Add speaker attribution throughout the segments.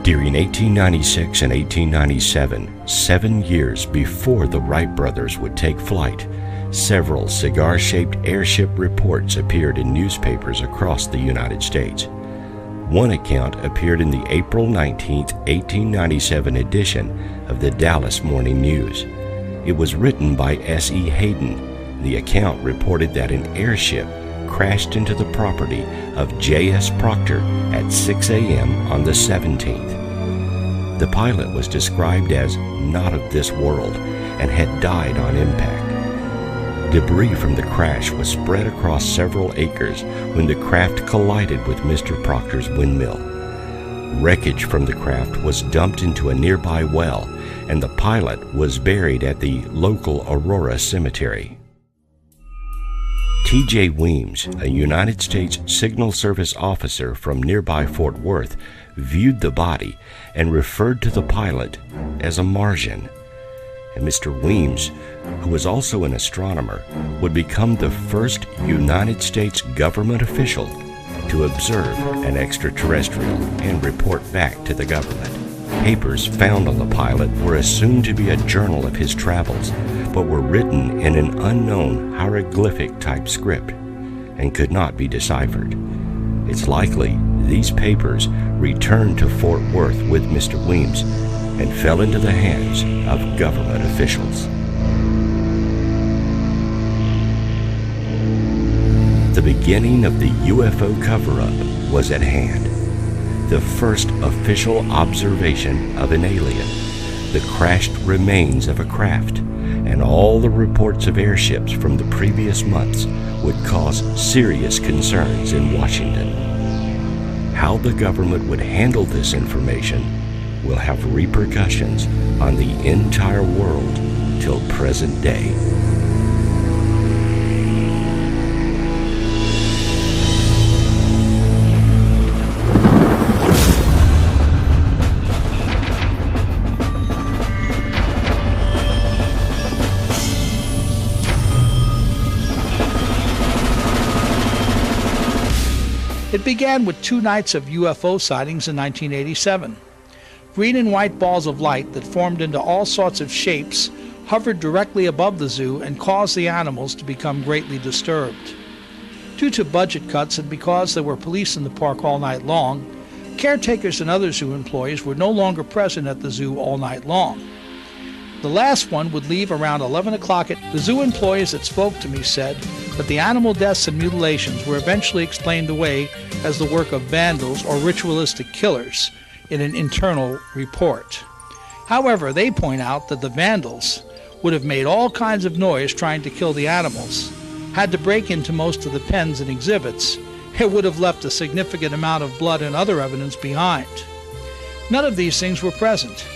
Speaker 1: During 1896 and 1897, 7 years before the Wright brothers would take flight, several cigar-shaped airship reports appeared in newspapers across the United States. One account appeared in the April 19, 1897 edition of the Dallas Morning News. It was written by S.E. Hayden. The account reported that an airship crashed into the property of J.S. Proctor at 6 a.m. on the 17th. The pilot was described as not of this world and had died on impact. Debris from the crash was spread across several acres when the craft collided with Mr. Proctor's windmill. Wreckage from the craft was dumped into a nearby well, and the pilot was buried at the local Aurora Cemetery. T.J. Weems, a United States Signal Service officer from nearby Fort Worth, viewed the body and referred to the pilot as a Martian. And Mr. Weems, who was also an astronomer, would become the first United States government official to observe an extraterrestrial and report back to the government. Papers found on the pilot were assumed to be a journal of his travels, but were written in an unknown hieroglyphic-type script and could not be deciphered. It's likely these papers returned to Fort Worth with Mr. Weems and fell into the hands of government officials. The beginning of the UFO cover-up was at hand. The first official observation of an alien, the crashed remains of a craft, and all the reports of airships from the previous months would cause serious concerns in Washington. How the government would handle this information will have repercussions on the entire world till present day.
Speaker 2: It began with 2 nights of UFO sightings in 1987. Green and white balls of light that formed into all sorts of shapes hovered directly above the zoo and caused the animals to become greatly disturbed. Due to budget cuts and because there were police in the park all night long, caretakers and other zoo employees were no longer present at the zoo all night long. The last one would leave around 11 o'clock. The zoo employees that spoke to me said that the animal deaths and mutilations were eventually explained away as the work of vandals or ritualistic killers in an internal report. However, they point out that the vandals would have made all kinds of noise trying to kill the animals, had to break into most of the pens and exhibits. It would have left a significant amount of blood and other evidence behind. None of these things were present.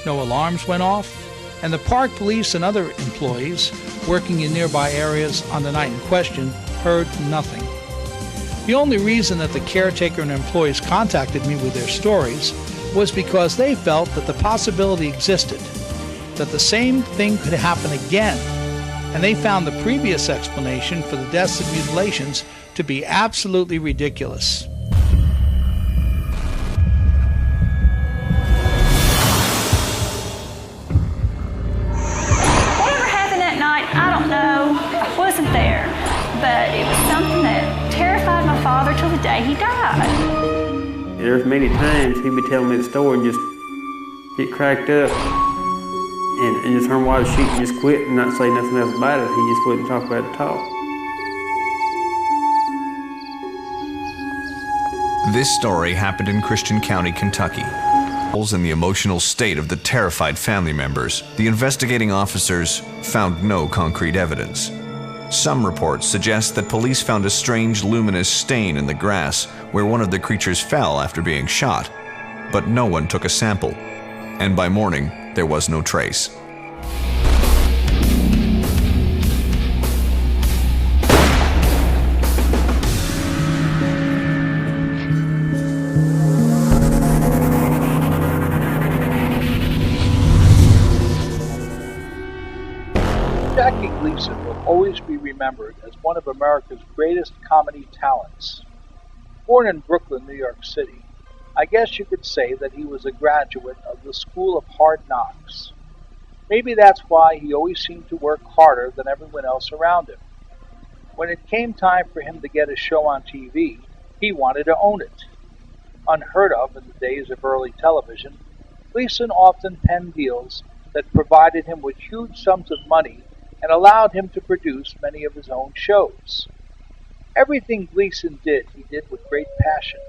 Speaker 2: No alarms went off, and the park police and other employees working in nearby areas on the night in question heard nothing. The only reason that the caretaker and employees contacted me with their stories was because they felt that the possibility existed, that the same thing could happen again, and they found the previous explanation for the deaths and mutilations to be absolutely ridiculous.
Speaker 3: Whatever happened that night, I don't know. I wasn't there, but it was something that terrified my father till the day he died.
Speaker 4: There's many times he'd be telling me the story and just get cracked up and just turn water sheet and just quit and not say nothing else about it. He just wouldn't talk about it at all.
Speaker 5: This story happened in Christian County, Kentucky. In the emotional state of the terrified family members, the investigating officers found no concrete evidence. Some reports suggest that police found a strange luminous stain in the grass where one of the creatures fell after being shot, but no one took a sample, and by morning there was no trace.
Speaker 2: Jackie Gleason will always be remembered as one of America's greatest comedy talents. Born in Brooklyn, New York City, I guess you could say that he was a graduate of the School of Hard Knocks. Maybe that's why he always seemed to work harder than everyone else around him. When it came time for him to get a show on TV, he wanted to own it. Unheard of in the days of early television, Gleason often penned deals that provided him with huge sums of money and allowed him to produce many of his own shows. Everything Gleason did, he did with great passion.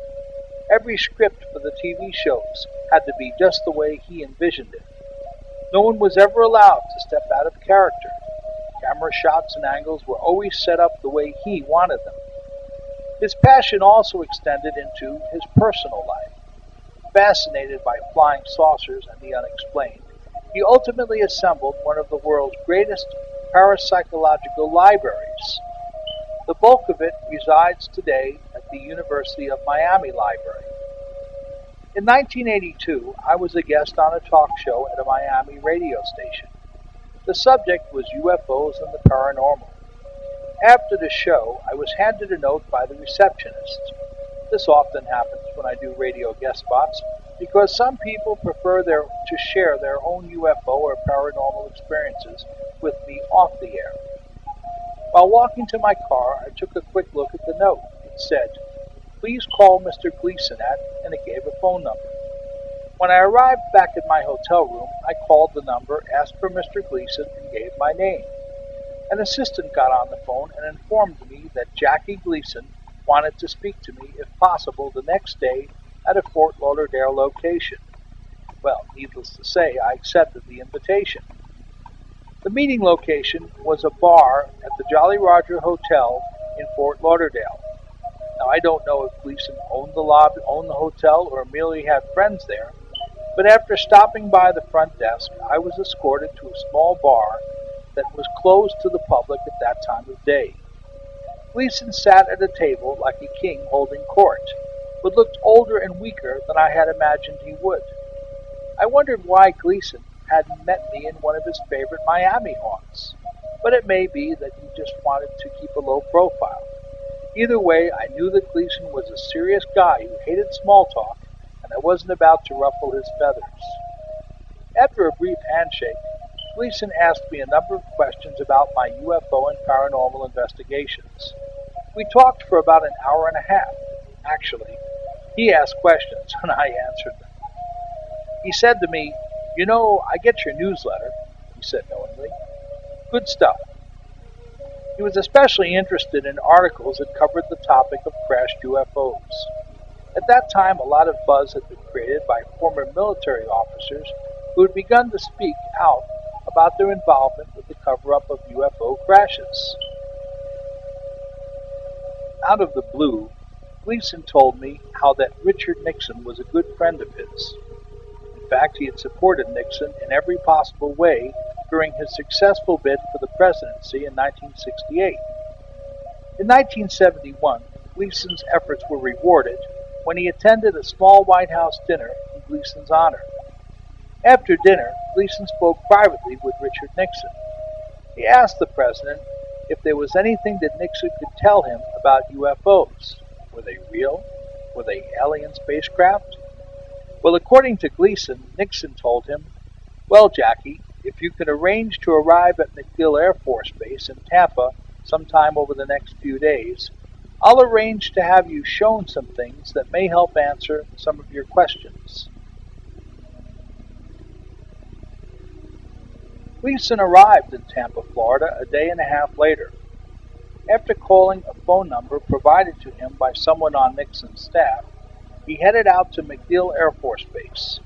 Speaker 2: Every script for the TV shows had to be just the way he envisioned it. No one was ever allowed to step out of character. Camera shots and angles were always set up the way he wanted them. His passion also extended into his personal life. Fascinated by flying saucers and the unexplained, he ultimately assembled one of the world's greatest parapsychological libraries. The bulk of it resides today at the University of Miami Library. In 1982, I was a guest on a talk show at a Miami radio station. The subject was UFOs and the paranormal. After the show, I was handed a note by the receptionist. This often happens when I do radio guest spots because some people prefer to share their own UFO or paranormal experiences with me off the air. While walking to my car, I took a quick look at the note. It said, "Please call Mr. Gleason at," and it gave a phone number. When I arrived back at my hotel room, I called the number, asked for Mr. Gleason, and gave my name. An assistant got on the phone and informed me that Jackie Gleason wanted to speak to me, if possible, the next day at a Fort Lauderdale location. Well, needless to say, I accepted the invitation. The meeting location was a bar at the Jolly Roger Hotel in Fort Lauderdale. Now, I don't know if Gleason owned the hotel, or merely had friends there, but after stopping by the front desk, I was escorted to a small bar that was closed to the public at that time of day. Gleason sat at a table like a king holding court, but looked older and weaker than I had imagined he would. I wondered why Gleason hadn't met me in one of his favorite Miami haunts, but it may be that he just wanted to keep a low profile. Either way, I knew that Gleason was a serious guy who hated small talk, and I wasn't about to ruffle his feathers. After a brief handshake, Gleason asked me a number of questions about my UFO and paranormal investigations. We talked for about an hour and a half. Actually, he asked questions and I answered them. He said to me, "You know, I get your newsletter," he said knowingly. "Good stuff." He was especially interested in articles that covered the topic of crashed UFOs. At that time, a lot of buzz had been created by former military officers who had begun to speak out about their involvement with the cover-up of UFO crashes. Out of the blue, Gleason told me how that Richard Nixon was a good friend of his. In fact, he had supported Nixon in every possible way during his successful bid for the presidency in 1968. In 1971, Gleason's efforts were rewarded when he attended a small White House dinner in Gleason's honor. After dinner, Gleason spoke privately with Richard Nixon. He asked the president if there was anything that Nixon could tell him about UFOs. Were they real? Were they alien spacecraft? Well, according to Gleason, Nixon told him, "Well, Jackie, if you can arrange to arrive at MacDill Air Force Base in Tampa sometime over the next few days, I'll arrange to have you shown some things that may help answer some of your questions." Gleason arrived in Tampa, Florida, a day and a half later. After calling a phone number provided to him by someone on Nixon's staff, he headed out to MacDill Air Force Base.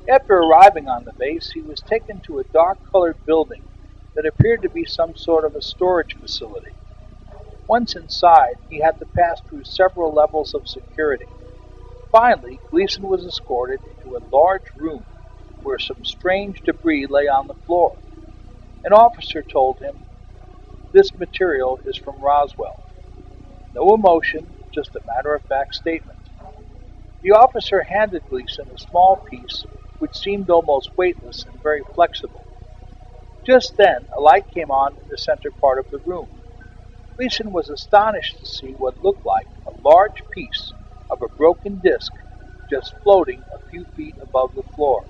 Speaker 2: After arriving on the base, he was taken to a dark-colored building that appeared to be some sort of a storage facility. Once inside, he had to pass through several levels of security. Finally, Gleason was escorted into a large room where some strange debris lay on the floor. An officer told him, "This material is from Roswell." No emotion, just a matter-of-fact statement. The officer handed Gleason a small piece which seemed almost weightless and very flexible. Just then, a light came on in the center part of the room. Gleason was astonished to see what looked like a large piece of a broken disc just floating a few feet above the floor.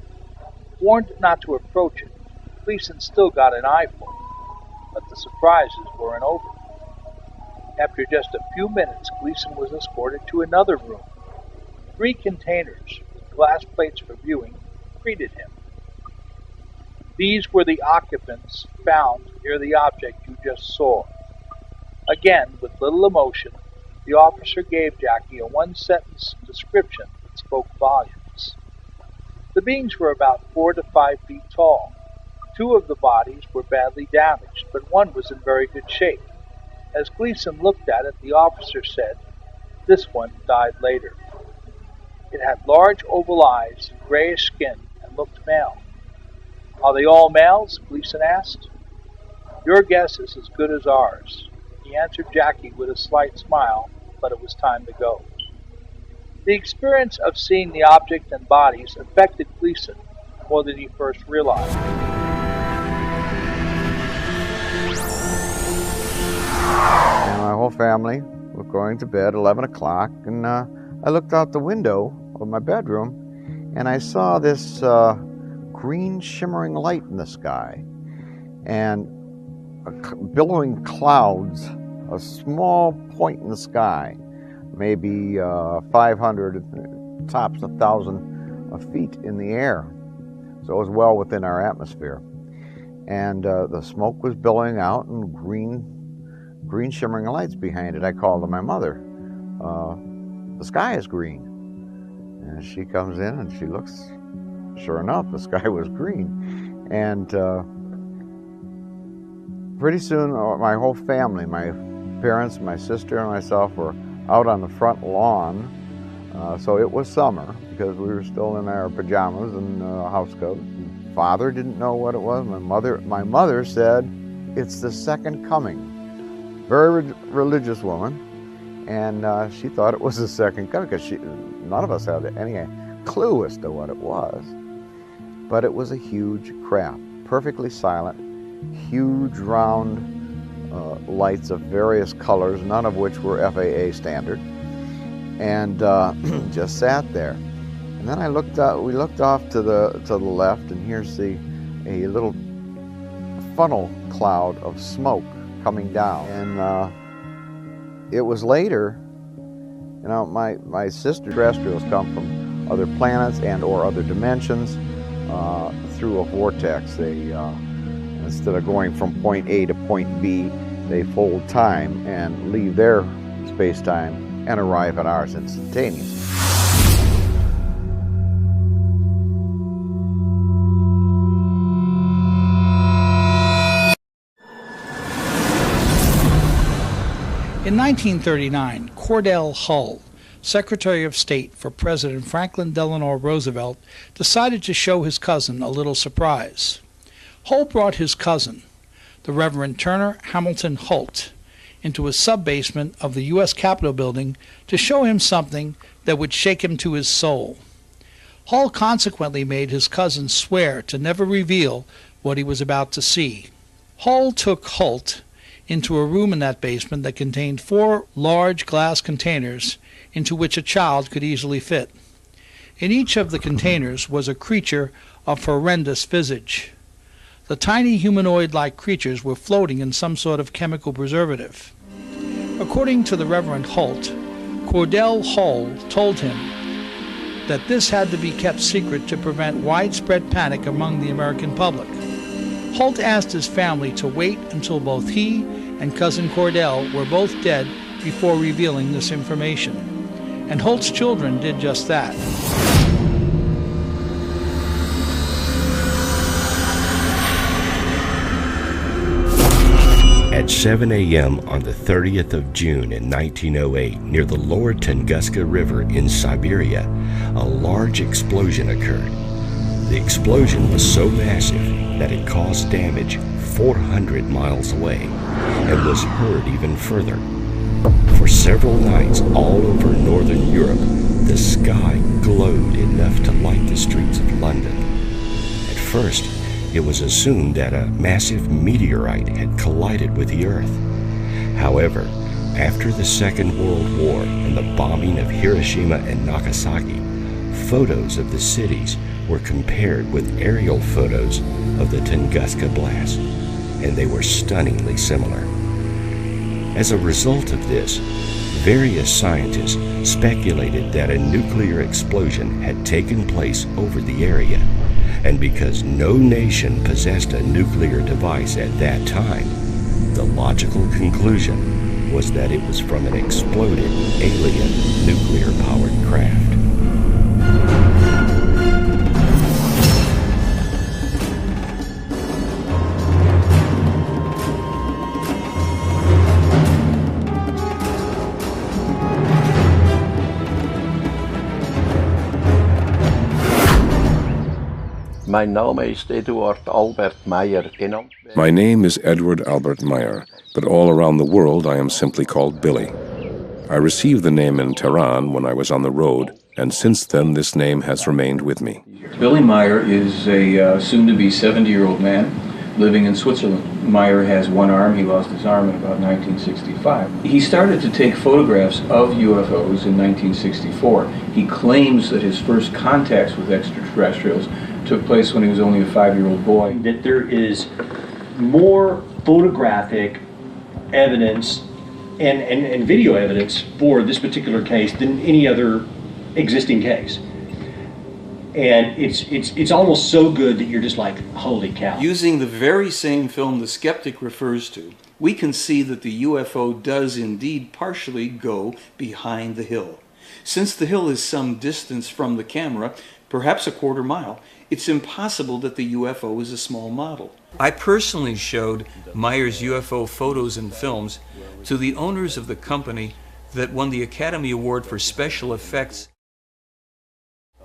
Speaker 2: Warned not to approach it, Gleason still got an eyeful, but the surprises weren't over. After just a few minutes, Gleason was escorted to another room. 3 containers with glass plates for viewing greeted him. These were the occupants found near the object you just saw. Again, with little emotion, the officer gave Jackie a one-sentence description that spoke volumes. The beings were about 4 to 5 feet tall. 2 of the bodies were badly damaged, but one was in very good shape. As Gleason looked at it, the officer said, "This one died later." It had large oval eyes, grayish skin, and looked male. "Are they all males?" Gleason asked. "Your guess is as good as ours." He answered Jackie with a slight smile, but it was time to go. The experience of seeing the object and bodies affected Gleason more than he first realized.
Speaker 6: And my whole family were going to bed 11 o'clock, and I looked out the window of my bedroom, and I saw this green shimmering light in the sky, and billowing clouds, a small point in the sky, maybe 500, tops 1,000 feet in the air. So it was well within our atmosphere. And the smoke was billowing out, and green shimmering lights behind it. I called to my mother. The sky is green. And she comes in and she looks, sure enough, the sky was green. And pretty soon my whole family, my parents, my sister, and myself were out on the front lawn. So it was summer because we were still in our pajamas and house coats. Father didn't know what it was. My mother said, "It's the second coming." Very religious woman, and she thought it was the second coming because none of us had any clue as to what it was. But it was a huge craft, perfectly silent, huge round lights of various colors, none of which were FAA standard, and just sat there. And then we looked off to the left, and here's a little funnel cloud of smoke coming down. And it was later, my sister, terrestrials come from other planets and or other dimensions through a vortex. They instead of going from point A to point B, they fold time and leave their space-time and arrive at ours instantaneously.
Speaker 2: In 1939, Cordell Hull, Secretary of State for President Franklin Delano Roosevelt, decided to show his cousin a little surprise. Hull brought his cousin, the Reverend Turner Hamilton Holt, into a sub-basement of the U.S. Capitol building to show him something that would shake him to his soul. Hull consequently made his cousin swear to never reveal what he was about to see. Hull took Holt into a room in that basement that contained 4 large glass containers into which a child could easily fit. In each of the containers was a creature of horrendous visage. The tiny humanoid-like creatures were floating in some sort of chemical preservative. According to the Reverend Holt, Cordell Hull told him that this had to be kept secret to prevent widespread panic among the American public. Holt asked his family to wait until both he and cousin Cordell were both dead before revealing this information. And Holt's children did just that.
Speaker 1: At 7 a.m. on the 30th of June in 1908, near the lower Tunguska River in Siberia, a large explosion occurred. The explosion was so massive that it caused damage 400 miles away and was heard even further. For several nights all over northern Europe, the sky glowed enough to light the streets of London. At first, it was assumed that a massive meteorite had collided with the Earth. However, after the Second World War and the bombing of Hiroshima and Nagasaki, photos of the cities were compared with aerial photos of the Tunguska blast, and they were stunningly similar. As a result of this, various scientists speculated that a nuclear explosion had taken place over the area, and because no nation possessed a nuclear device at that time, the logical conclusion was that it was from an exploded alien nuclear-powered craft.
Speaker 7: My name is Edward Albert Meyer genannt.
Speaker 8: My name is Edward Albert Meyer, but all around the world I am simply called Billy. I received the name in Tehran when I was on the road, and since then this name has remained with me.
Speaker 9: Billy Meyer is a soon-to-be 70-year-old man living in Switzerland. Meyer has one arm. He lost his arm in about 1965. He started to take photographs of UFOs in 1964. He claims that his first contacts with extraterrestrials took place when he was only a 5-year-old boy.
Speaker 10: That there is more photographic evidence and video evidence for this particular case than any other existing case. And it's almost so good that you're just like, holy cow.
Speaker 9: Using the very same film the skeptic refers to, we can see that the UFO does indeed partially go behind the hill. Since the hill is some distance from the camera, perhaps a quarter mile, it's impossible that the UFO is a small model. I personally showed Meyer's UFO photos and films to the owners of the company that won the Academy Award for Special Effects.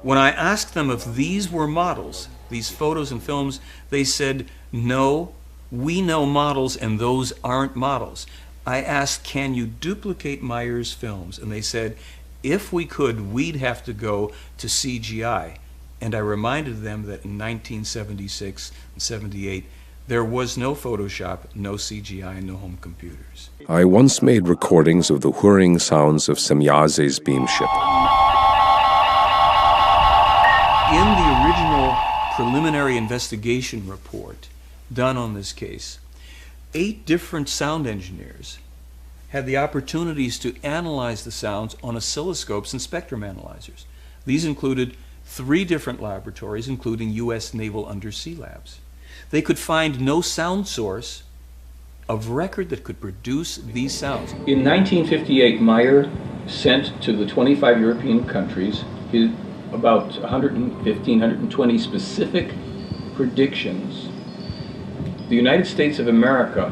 Speaker 9: When I asked them if these were models, these photos and films, they said, no, we know models and those aren't models. I asked, can you duplicate Meyer's films? And they said, if we could, we'd have to go to CGI. And I reminded them that in 1976 and 78, there was no Photoshop, no CGI, and no home computers.
Speaker 8: I once made recordings of the whirring sounds of Semyaze's beam ship.
Speaker 9: In the original preliminary investigation report done on this case, 8 different sound engineers had the opportunities to analyze the sounds on oscilloscopes and spectrum analyzers. These included 3 different laboratories, including U.S. Naval Undersea Labs. They could find no sound source of record that could produce these sounds. In 1958, Meyer sent to the 25 European countries about 115, 120 specific predictions. The United States of America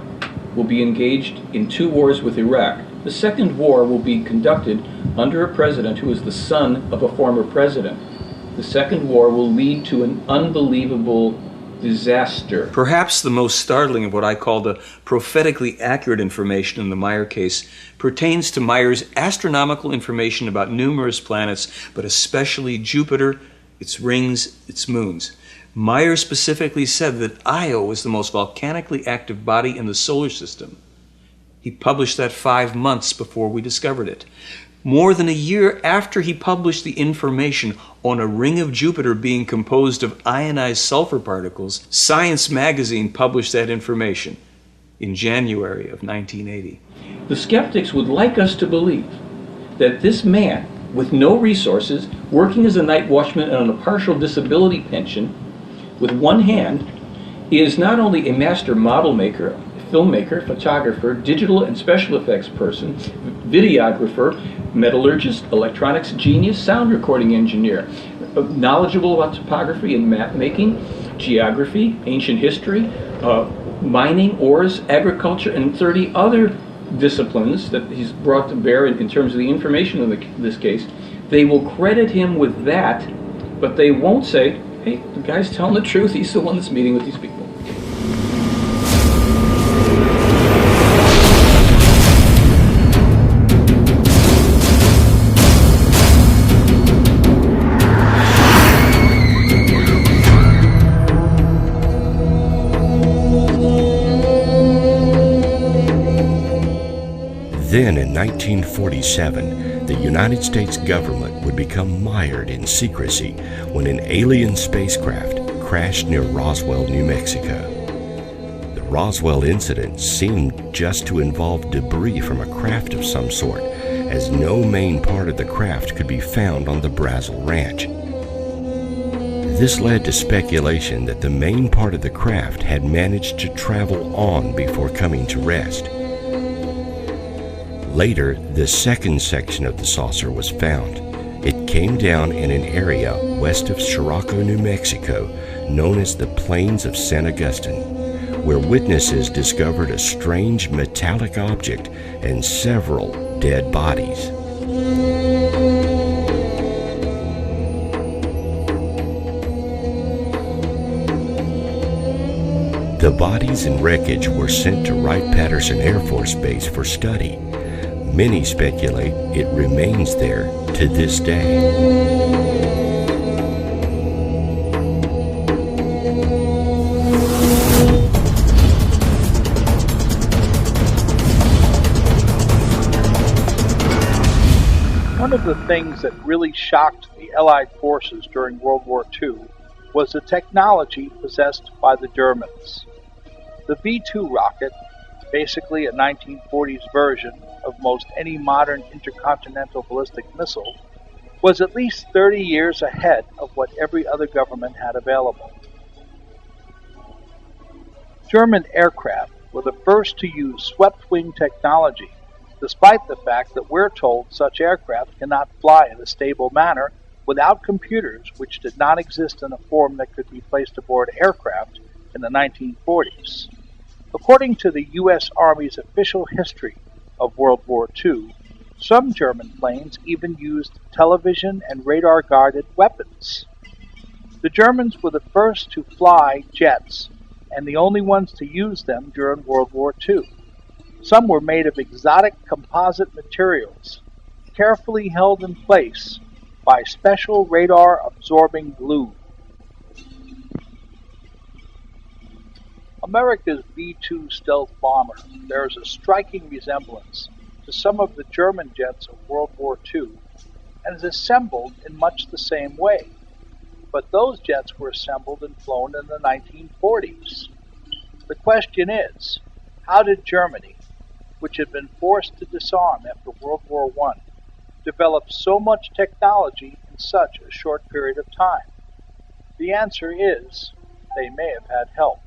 Speaker 9: will be engaged in 2 wars with Iraq. The second war will be conducted under a president who is the son of a former president. The second war will lead to an unbelievable disaster. Perhaps the most startling of what I call the prophetically accurate information in the Meyer case pertains to Meyer's astronomical information about numerous planets, but especially Jupiter, its rings, its moons. Meyer specifically said that Io is the most volcanically active body in the solar system. He published that 5 months before we discovered it. More than a year after he published the information on a ring of Jupiter being composed of ionized sulfur particles, Science magazine published that information in January of 1980. The skeptics would like us to believe that this man, with no resources, working as a night watchman and on a partial disability pension, with one hand, is not only a master model maker, filmmaker, photographer, digital and special effects person, videographer, metallurgist, electronics genius, sound recording engineer, knowledgeable about topography and map making, geography, ancient history, mining, ores, agriculture, and 30 other disciplines that he's brought to bear in terms of the information in this case. They will credit him with that, but they won't say, hey, the guy's telling the truth, he's the one that's meeting with these people.
Speaker 1: Then in 1947, the United States government would would become mired in secrecy when an alien spacecraft crashed near Roswell, New Mexico. The Roswell incident seemed just to involve debris from a craft of some sort, as no main part of the craft could be found on the Brazel Ranch. This led to speculation that the main part of the craft had managed to travel on before coming to rest. Later, the second section of the saucer was found. It came down in an area west of Sirocco, New Mexico, known as the Plains of San Agustin, where witnesses discovered a strange metallic object and several dead bodies. The bodies and wreckage were sent to Wright-Patterson Air Force Base for study. Many speculate it remains there to this day.
Speaker 2: One of the things that really shocked the Allied forces during World War II was the technology possessed by the Germans. The V-2 rocket, basically a 1940s version of most any modern intercontinental ballistic missile, was at least 30 years ahead of what every other government had available. German aircraft were the first to use swept-wing technology, despite the fact that we're told such aircraft cannot fly in a stable manner without computers, which did not exist in a form that could be placed aboard aircraft in the 1940s. According to the U.S. Army's official history of World War II, some German planes even used television and radar-guarded weapons. The Germans were the first to fly jets and the only ones to use them during World War II. Some were made of exotic composite materials, carefully held in place by special radar-absorbing glue. America's V-2 stealth bomber bears a striking resemblance to some of the German jets of World War II and is assembled in much the same way. But those jets were assembled and flown in the 1940s. The question is, how did Germany, which had been forced to disarm after World War I, develop so much technology in such a short period of time? The answer is, they may have had help.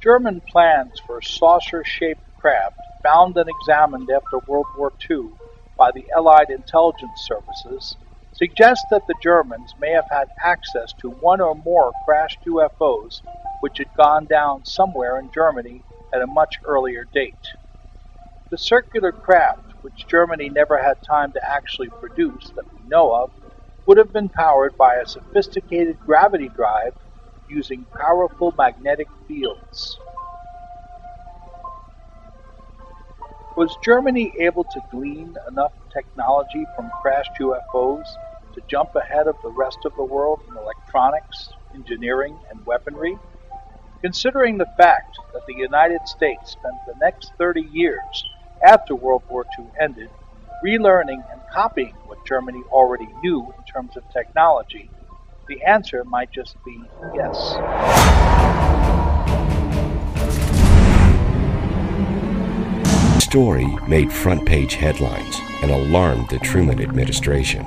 Speaker 2: German plans for saucer-shaped craft found and examined after World War II by the Allied intelligence services suggest that the Germans may have had access to one or more crashed UFOs which had gone down somewhere in Germany at a much earlier date. The circular craft, which Germany never had time to actually produce that we know of, would have been powered by a sophisticated gravity drive using powerful magnetic fields. Was Germany able to glean enough technology from crashed UFOs to jump ahead of the rest of the world in electronics, engineering, and weaponry? Considering the fact that the United States spent the next 30 years after World War II ended relearning and copying what Germany already knew in terms of technology, the answer might just be yes.
Speaker 1: The story made front-page headlines and alarmed the Truman administration.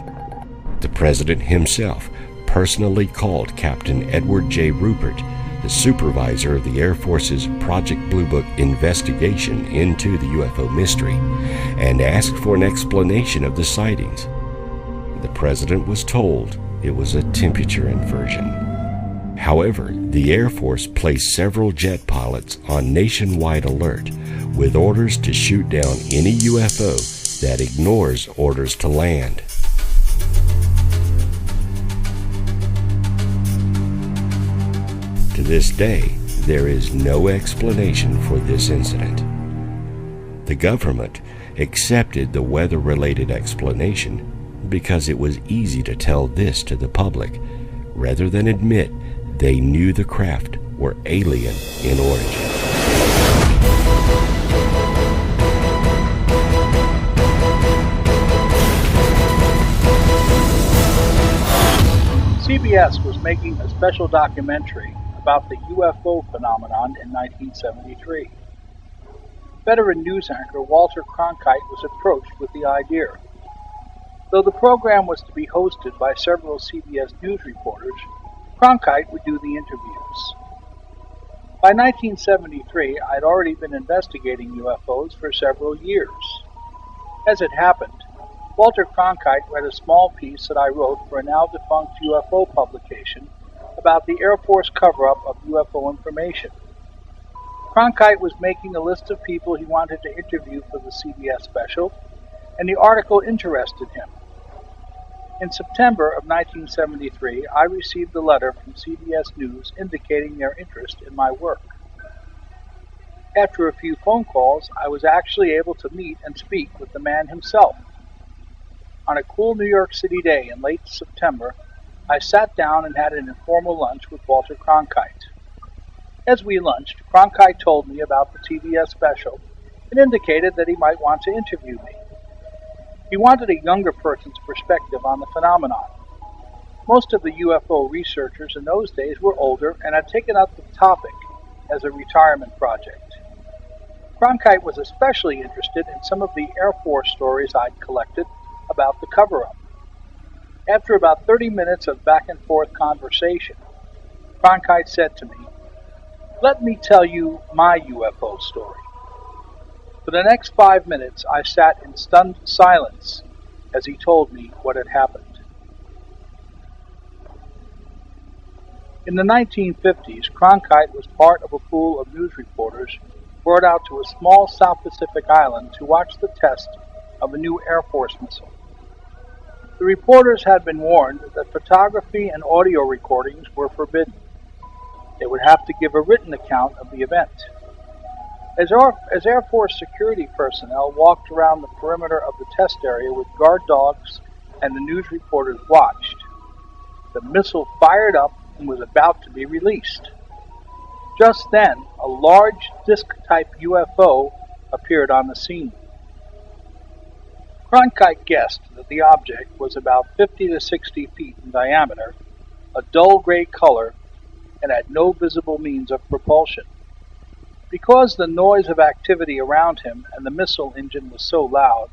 Speaker 1: The president himself personally called Captain Edward J. Rupert, the supervisor of the Air Force's Project Blue Book investigation into the UFO mystery, and asked for an explanation of the sightings. The president was told it was a temperature inversion. However, the Air Force placed several jet pilots on nationwide alert with orders to shoot down any UFO that ignores orders to land. To this day, there is no explanation for this incident. The government accepted the weather-related explanation because it was easy to tell this to the public, rather than admit they knew the craft were alien in origin.
Speaker 2: CBS was making a special documentary about the UFO phenomenon in 1973. Veteran news anchor Walter Cronkite was approached with the idea. Though the program was to be hosted by several CBS News reporters, Cronkite would do the interviews. By 1973, I'd already been investigating UFOs for several years. As it happened, Walter Cronkite read a small piece that I wrote for a now-defunct UFO publication about the Air Force cover-up of UFO information. Cronkite was making a list of people he wanted to interview for the CBS special, and the article interested him. In September of 1973, I received a letter from CBS News indicating their interest in my work. After a few phone calls, I was actually able to meet and speak with the man himself. On a cool New York City day in late September, I sat down and had an informal lunch with Walter Cronkite. As we lunched, Cronkite told me about the TBS special and indicated that he might want to interview me. He wanted a younger person's perspective on the phenomenon. Most of the UFO researchers in those days were older and had taken up the topic as a retirement project. Cronkite was especially interested in some of the Air Force stories I'd collected about the cover-up. After about 30 minutes of back-and-forth conversation, Cronkite said to me, "Let me tell you my UFO story." For the next 5 minutes, I sat in stunned silence as he told me what had happened. In the 1950s, Cronkite was part of a pool of news reporters brought out to a small South Pacific island to watch the test of a new Air Force missile. The reporters had been warned that photography and audio recordings were forbidden. They would have to give a written account of the event. As Air Force security personnel walked around the perimeter of the test area with guard dogs and the news reporters watched, the missile fired up and was about to be released. Just then, a large disc-type UFO appeared on the scene. Cronkite guessed that the object was about 50 to 60 feet in diameter, a dull gray color, and had no visible means of propulsion. Because the noise of activity around him and the missile engine was so loud,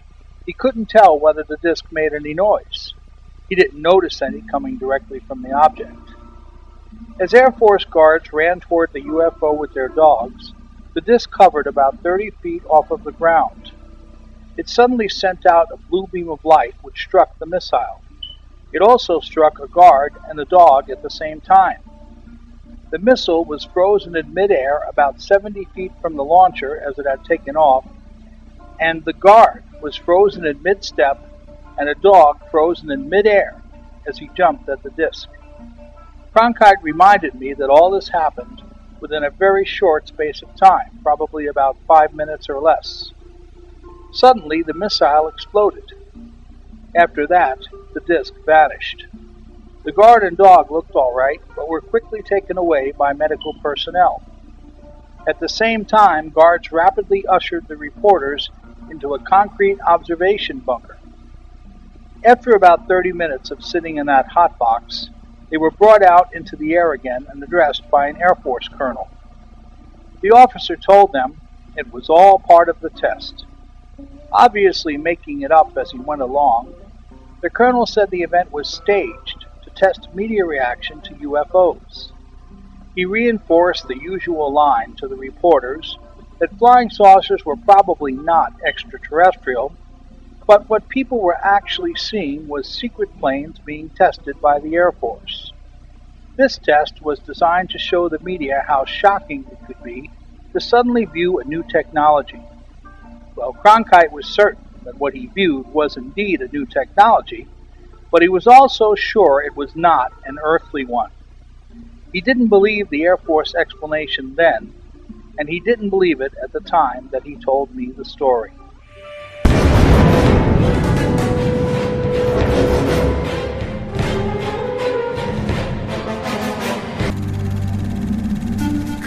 Speaker 2: he couldn't tell whether the disc made any noise. He didn't notice any coming directly from the object. As Air Force guards ran toward the UFO with their dogs, the disc hovered about 30 feet off of the ground. It suddenly sent out a blue beam of light which struck the missile. It also struck a guard and a dog at the same time. The missile was frozen in midair about 70 feet from the launcher as it had taken off, and the guard was frozen in mid-step and a dog frozen in midair as he jumped at the disc. Cronkite reminded me that all this happened within a very short space of time, probably about 5 minutes or less. Suddenly, the missile exploded. After that, the disc vanished. The guard and dog looked all right, but were quickly taken away by medical personnel. At the same time, guards rapidly ushered the reporters into a concrete observation bunker. After about 30 minutes of sitting in that hot box, they were brought out into the air again and addressed by an Air Force colonel. The officer told them it was all part of the test. Obviously making it up as he went along, the colonel said the event was staged to test media reaction to UFOs. He reinforced the usual line to the reporters that flying saucers were probably not extraterrestrial, but what people were actually seeing was secret planes being tested by the Air Force. This test was designed to show the media how shocking it could be to suddenly view a new technology. Well, Cronkite was certain that what he viewed was indeed a new technology, but he was also sure it was not an earthly one. He didn't believe the Air Force explanation then, and he didn't believe it at the time that he told me the story.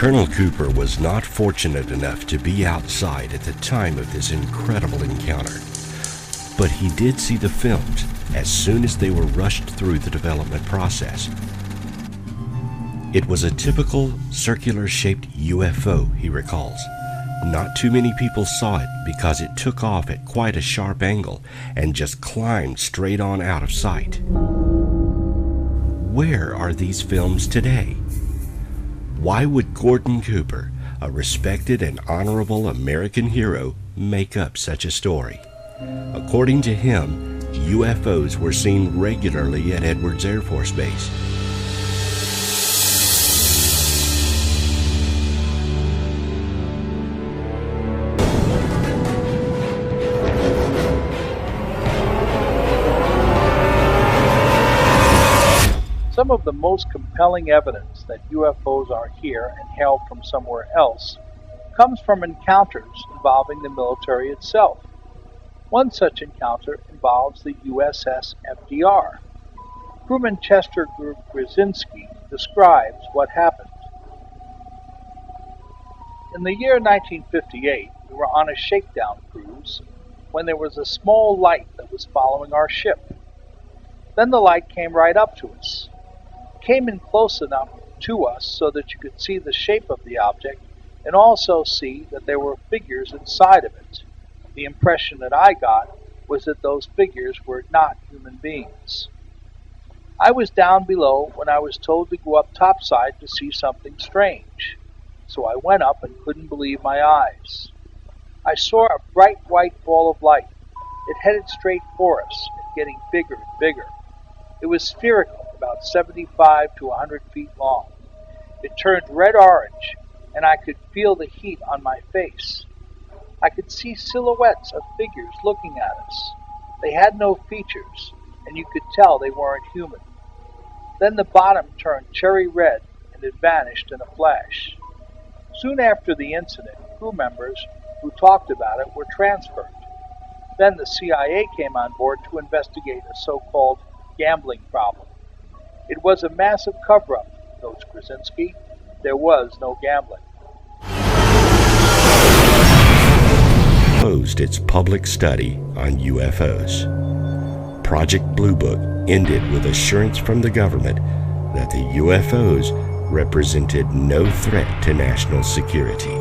Speaker 1: Colonel Cooper was not fortunate enough to be outside at the time of this incredible encounter, but he did see the films as soon as they were rushed through the development process. It was a typical circular-shaped UFO, he recalls. Not too many people saw it because it took off at quite a sharp angle and just climbed straight on out of sight. Where are these films today? Why would Gordon Cooper, a respected and honorable American hero, make up such a story? According to him, UFOs were seen regularly at Edwards Air Force Base.
Speaker 2: Some of the most compelling evidence that UFOs are here and hailed from somewhere else comes from encounters involving the military itself. One such encounter involves the USS FDR. Crewman Chester Grzinski describes what happened. In the year 1958, we were on a shakedown cruise when there was a small light that was following our ship. Then the light came right up to us. It came in close enough to us so that you could see the shape of the object and also see that there were figures inside of it. The impression that I got was that those figures were not human beings. I was down below when I was told to go up topside to see something strange. So I went up and couldn't believe my eyes. I saw a bright white ball of light. It headed straight for us, and getting bigger and bigger. It was spherical, about 75 to 100 feet long. It turned red-orange, and I could feel the heat on my face. I could see silhouettes of figures looking at us. They had no features, and you could tell they weren't human. Then the bottom turned cherry red, and it vanished in a flash. Soon after the incident, crew members who talked about it were transferred. Then the CIA came on board to investigate a so-called gambling problem. It was a massive cover-up, notes Grzinski. There was no gambling.
Speaker 1: Closed its public study on UFOs. Project Blue Book ended with assurance from the government that the UFOs represented no threat to national security.